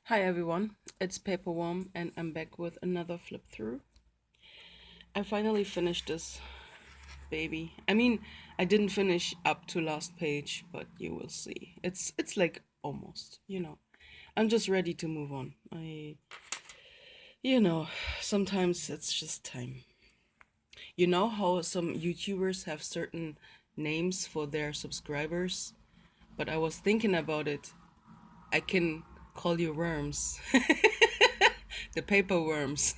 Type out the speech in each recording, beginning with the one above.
Hi everyone, it's Paperworm and I'm back with another flip through. I finally finished this baby. I didn't finish up to last page, but you will see. It's like almost. I'm just ready to move on. You know, sometimes it's just time. You know how some YouTubers have certain names for their subscribers? But I was thinking about it. I can call you worms. The paper worms.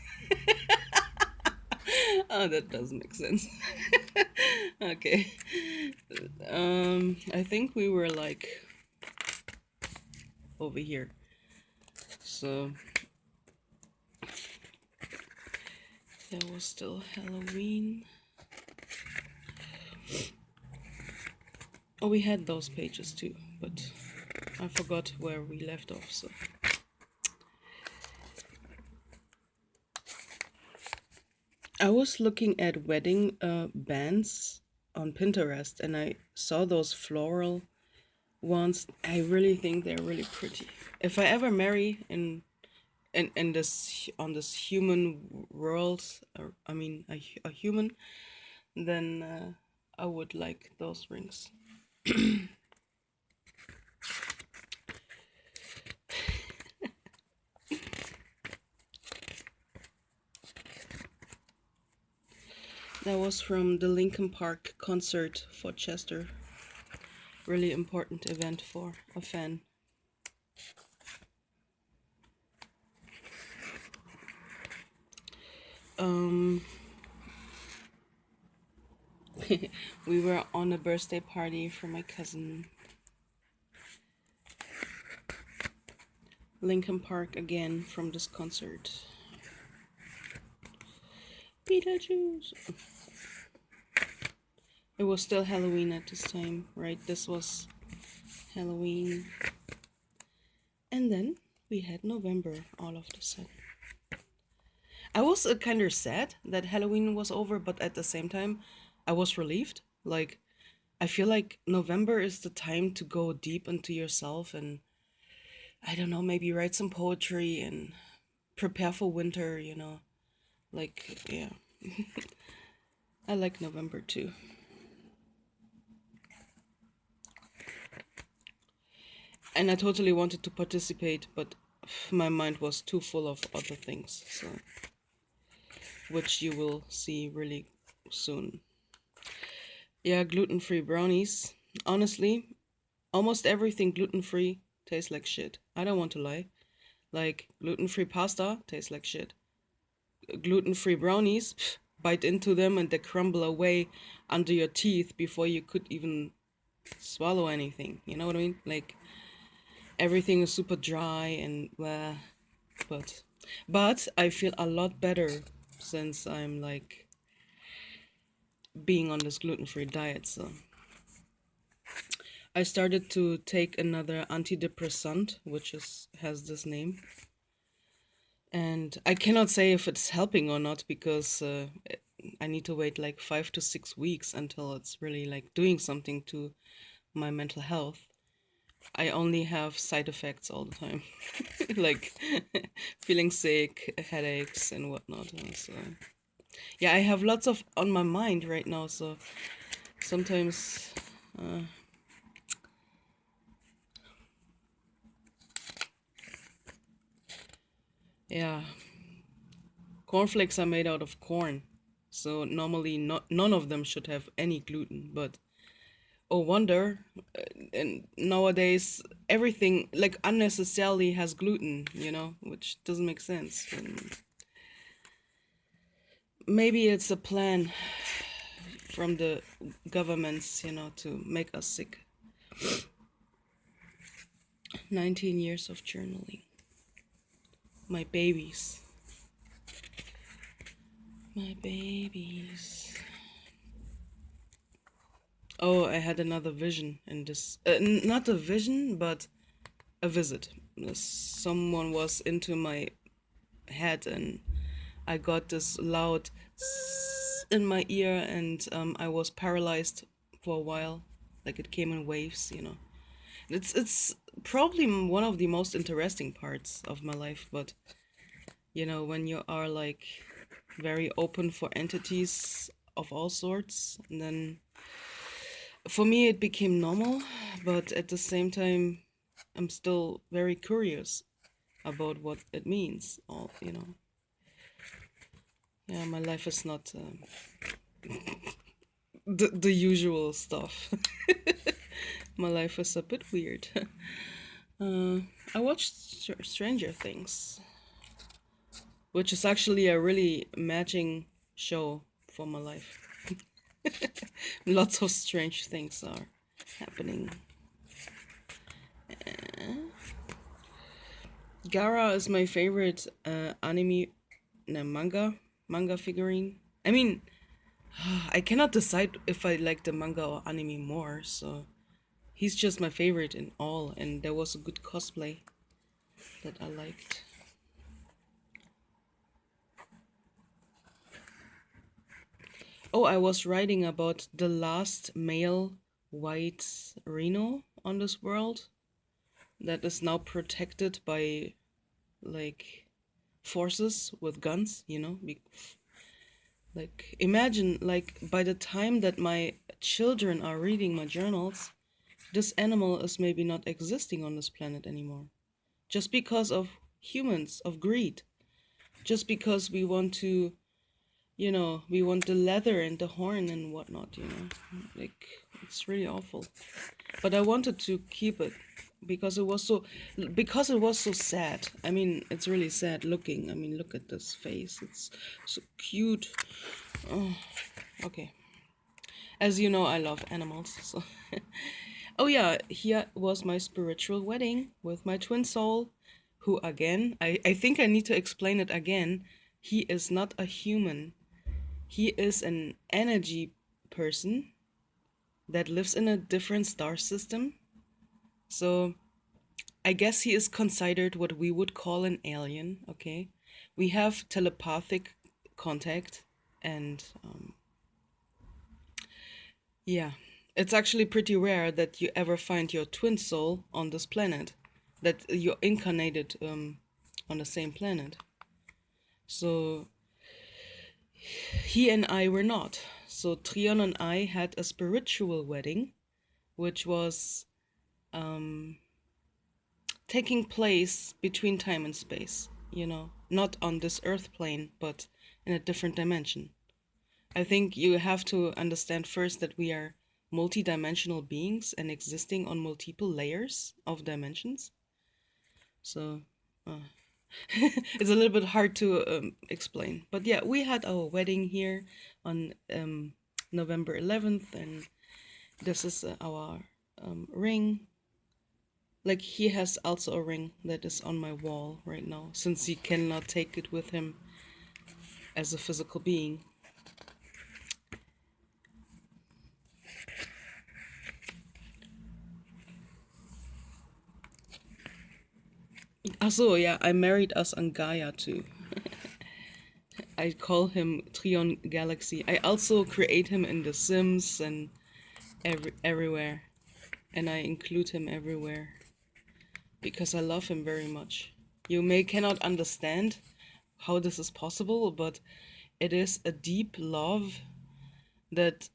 Oh, that does make sense. Okay. I think we were like over here. So there was still Halloween. Oh, we had those pages too, but I forgot where we left off. So I was looking at wedding bands on Pinterest, and I saw those floral ones. I really think they're really pretty. If I ever marry in this on this human world, or a human, then I would like those rings. That was from the Linkin Park concert for Chester. Really important event for a fan. Um, we were on a birthday party for my cousin. Linkin Park again from this concert. Beetlejuice. It was still Halloween at this time, right? This was Halloween. And then we had November all of a sudden. I was kind of sad that Halloween was over, but at the same time, I was relieved. Like, I feel like November is the time to go deep into yourself and, I don't know, maybe write some poetry and prepare for winter. Like, yeah. I like November too. And I totally wanted to participate, but my mind was too full of other things, so which you will see really soon. Yeah, gluten-free brownies. Honestly, almost everything gluten-free tastes like shit. I don't want to lie. Like gluten-free pasta tastes like shit. Gluten-free brownies, bite into them and they crumble away under your teeth before you could even swallow anything. You know what I mean? Like everything is super dry and but but I feel a lot better since I'm like being on this gluten-free diet. So I started to take another antidepressant, which is has this name, and I cannot say if it's helping or not because I need to wait like 5 to 6 weeks until it's really like doing something to my mental health. I only have side effects all the time, like feeling sick, headaches, and whatnot. So yeah, I have lots of on my mind right now. So sometimes, uh, yeah, cornflakes are made out of corn, so normally not none of them should have any gluten. But oh wonder, and nowadays everything like unnecessarily has gluten, which doesn't make sense. And maybe it's a plan from the governments, to make us sick. 19 years of journaling. My babies. My babies. Oh, I had another vision in this. Not a vision, but a visit. Someone was into my head, and I got this loud in my ear, and I was paralyzed for a while. Like it came in waves. It's probably one of the most interesting parts of my life, but when you are like very open for entities of all sorts, and then for me it became normal, but at the same time I'm still very curious about what it means. Yeah, my life is not the usual stuff. My life is a bit weird. uh, I watched Stranger Things, which is actually a really matching show for my life. Lots of strange things are happening. Gara is my favorite anime, no, manga figurine. I mean, I cannot decide if I like the manga or anime more, so he's just my favorite in all, and there was a good cosplay that I liked. Oh, I was writing about the last male white rhino on this world that is now protected by like forces with guns, like imagine like by the time that my children are reading my journals, this animal is maybe not existing on this planet anymore. Just because of humans, of greed. Just because we want to, we want the leather and the horn and whatnot. Like, it's really awful. But I wanted to keep it because it was so sad. I mean, it's really sad looking. I mean, look at this face. It's so cute. Oh, okay. As you know, I love animals. So, oh yeah, here was my spiritual wedding with my twin soul, who again, I think I need to explain it again. He is not a human. He is an energy person that lives in a different star system. So I guess he is considered what we would call an alien, okay? We have telepathic contact, and yeah, it's actually pretty rare that you ever find your twin soul on this planet, that you're incarnated on the same planet. So he and I were not. So Trion and I had a spiritual wedding, which was taking place between time and space, not on this earth plane, but in a different dimension. I think you have to understand first that we are multidimensional beings and existing on multiple layers of dimensions. So it's a little bit hard to explain. But yeah, we had our wedding here on November 11th, and this is our ring. Like, he has also a ring that is on my wall right now, since he cannot take it with him as a physical being. Also, yeah, I married us on Gaia too. I call him Trion Galaxy. I also create him in The Sims and everywhere. And I include him everywhere because I love him very much. You may cannot understand how this is possible, but it is a deep love that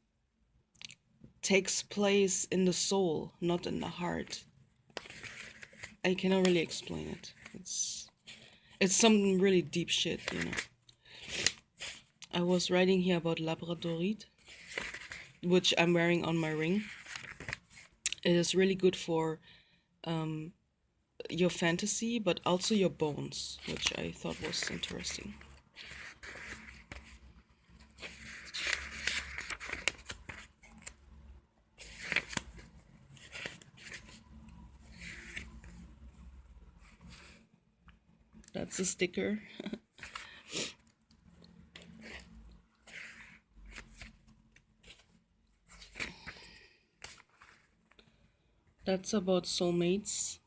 takes place in the soul, not in the heart. I cannot really explain it. It's some really deep shit. I was writing here about Labradorite, which I'm wearing on my ring. It is really good for your fantasy, but also your bones, which I thought was interesting. That's a sticker. That's about soulmates.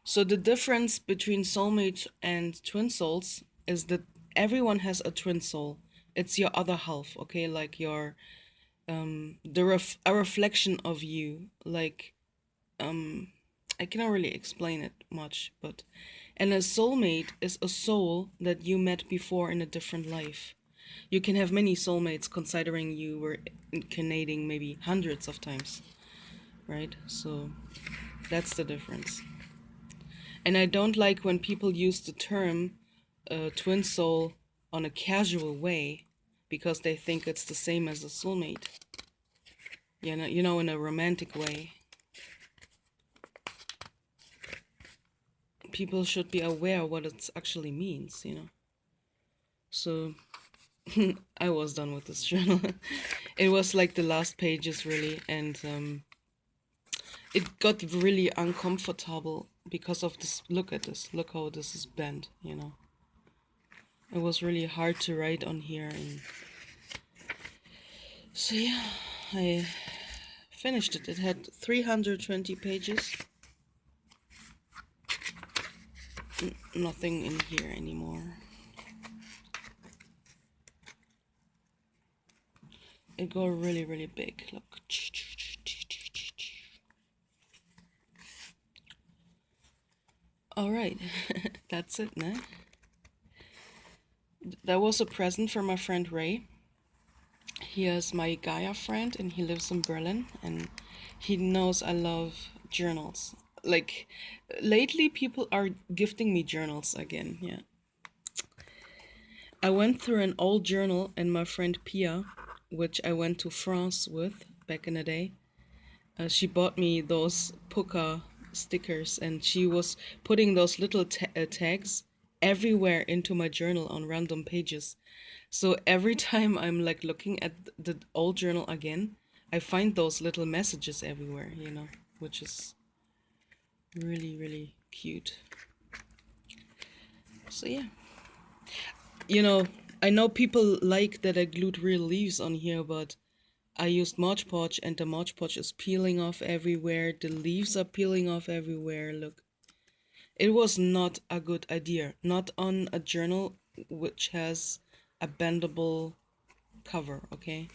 So the difference between soulmates and twin souls is that everyone has a twin soul. It's your other half, okay? Like your a reflection of you. Like I cannot really explain it much, but and a soulmate is a soul that you met before in a different life. You can have many soulmates considering you were incarnating maybe hundreds of times, right? So that's the difference. And I don't like when people use the term twin soul on a casual way because they think it's the same as a soulmate. In a romantic way. People should be aware what it actually means. So I was done with this journal. It was like the last pages really, and it got really uncomfortable because of this. Look at this. Look how this is bent. It was really hard to write on here, and so yeah, I finished it. It had 320 pages. Nothing in here anymore. It got really, really big. Look. All right, that's it, nah? That was a present from my friend Ray. He is my Gaia friend and he lives in Berlin, and he knows I love journals. Like, lately people are gifting me journals again, yeah. I went through an old journal and my friend Pia, which I went to France with back in the day. She bought me those puka stickers and she was putting those little tags everywhere into my journal on random pages. So every time I'm like looking at the old journal again, I find those little messages everywhere, which is really, really cute. So yeah. I know people like that I glued real leaves on here, but I used Mod Podge and the Mod Podge is peeling off everywhere. The leaves are peeling off everywhere. Look. It was not a good idea. Not on a journal which has a bendable cover, okay?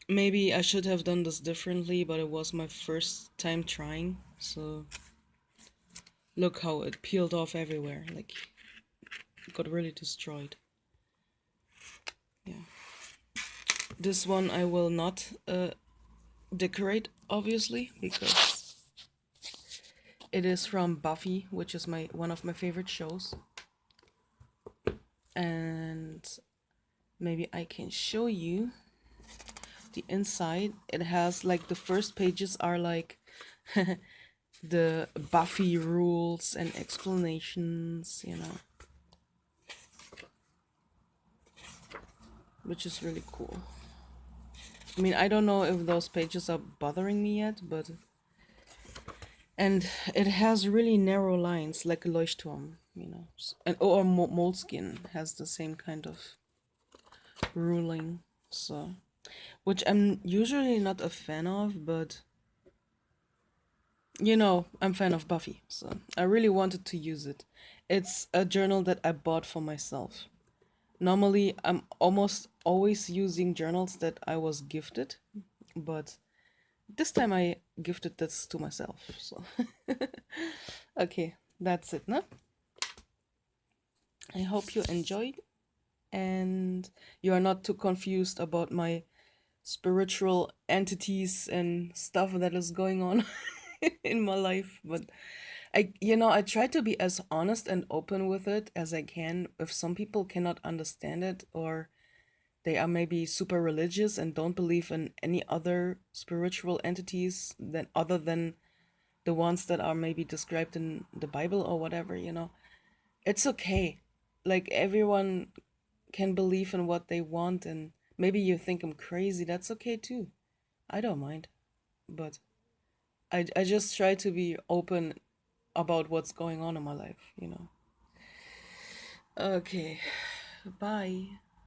Maybe I should have done this differently, but it was my first time trying. So look how it peeled off everywhere. Like, it got really destroyed. Yeah. This one I will not decorate, obviously, because it is from Buffy, which is one of my favorite shows. And maybe I can show you the inside. It has like the first pages are like the Buffy rules and explanations, which is really cool. I mean, I don't know if those pages are bothering me yet, but and it has really narrow lines like a Leuchtturm, and or Moleskin has the same kind of ruling, so which I'm usually not a fan of, but I'm a fan of Buffy, so I really wanted to use it. It's a journal that I bought for myself. Normally, I'm almost always using journals that I was gifted, but this time I gifted this to myself, so. Okay, that's it, no? I hope you enjoyed, and you are not too confused about my spiritual entities and stuff that is going on in my life, but I try to be as honest and open with it as I can. If some people cannot understand it, or they are maybe super religious and don't believe in any other spiritual entities than other than the ones that are maybe described in the Bible or whatever, it's okay. Like, everyone can believe in what they want, and maybe you think I'm crazy. That's okay too. I don't mind. But I just try to be open about what's going on in my life. Okay. Bye.